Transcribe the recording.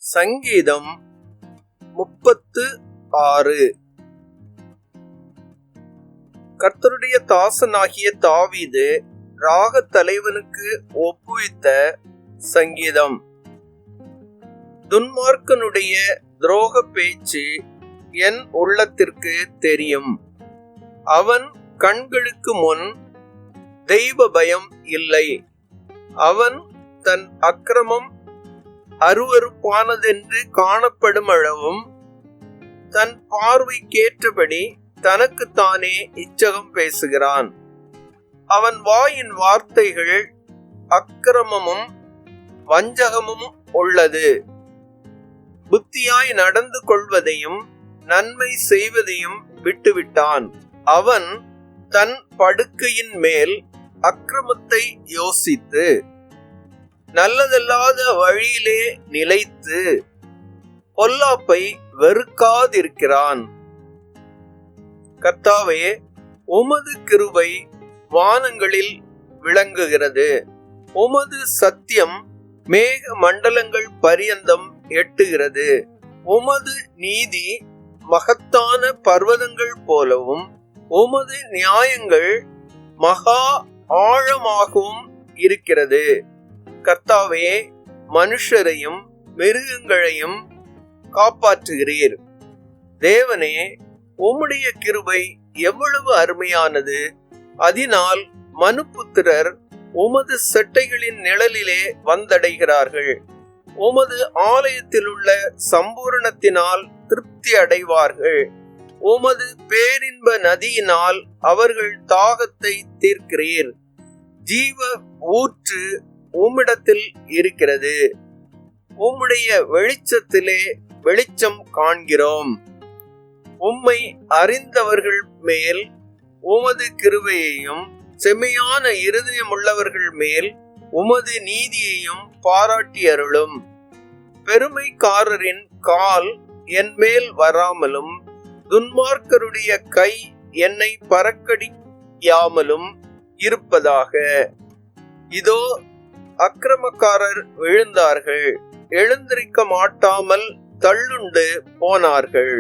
சங்கீதம் 36. கர்த்தருடைய தாசனாகிய தாவீது ராக தலைவனுக்கு ஒப்புவித்த சங்கீதம். துன்மார்க்கனுடைய துரோக பேச்சு என் உள்ளத்திற்கு தெரியும். அவன் கண்களுக்கு முன் தெய்வ பயம் இல்லை. அவன் தன் அக்கிரமம் அருவருப்பானதென்று காணப்படும் அளவும் தன் பார்வைக்கேற்றபடி தனக்குத்தானே இச்சகம் பேசுகிறான். அவன் வாயின் வார்த்தைகள் அக்கிரமமும் வஞ்சகமும் உள்ளது. புத்தியாய் நடந்து கொள்வதையும் நன்மை செய்வதையும் விட்டுவிட்டான். அவன் தன் படுக்கையின் மேல் அக்கிரமத்தை யோசித்து நல்லதல்லாத வழியிலே நிலைத்து பொல்லாப்பை வெறுக்காதிருக்கிறான். கர்த்தாவே, உமது கிருபை வானங்களில் விளங்குகிறது. உமது சத்தியம் மேக மண்டலங்கள் பரியந்தம் எட்டுகிறது. உமது நீதி மகத்தான பர்வதங்கள் போலவும் உமது நியாயங்கள் மகா ஆழமாகவும் இருக்கிறது. கர்த்தாவே, மனுஷரையும் மிருகங்களையும் காப்பாற்றுகிறீர். தேவனே, உம்முடைய கிருபை எவ்வளவு அருமையானது! அதனால் மனுபுத்திரர் உமது செட்டைகளின் நிழலிலே வந்தடைகிறார்கள். உமது ஆலயத்தில் உள்ள சம்பூரணத்தினால் திருப்தி அடைவார்கள். உமது பேரின்ப நதியினால் அவர்கள் தாகத்தை தீர்க்கிறீர். ஜீவ ஊற்று உம்மிடத்தில் இருக்கிறது. உம்முடைய வெளிச்சத்திலே வெளிச்சம் காண்கிறோம். உம்மை அறிந்தவர்கள் மேல் உமது கிருபையையும் செம்மையான இருதயமுள்ளவர்கள் மேல் உமது நீதியையும் பாராட்டி அருளும். பெருமைக்காரரின் கால் என் மேல் வராமலும் துன்மார்க்கருடைய கை என்னை பறக்கடியாமலும் இருப்பதாக. இதோ, அக்கிரமக்காரர் விழுந்தார்கள், எழுந்திருக்க மாட்டாமல் தள்ளுண்டு போனார்கள்.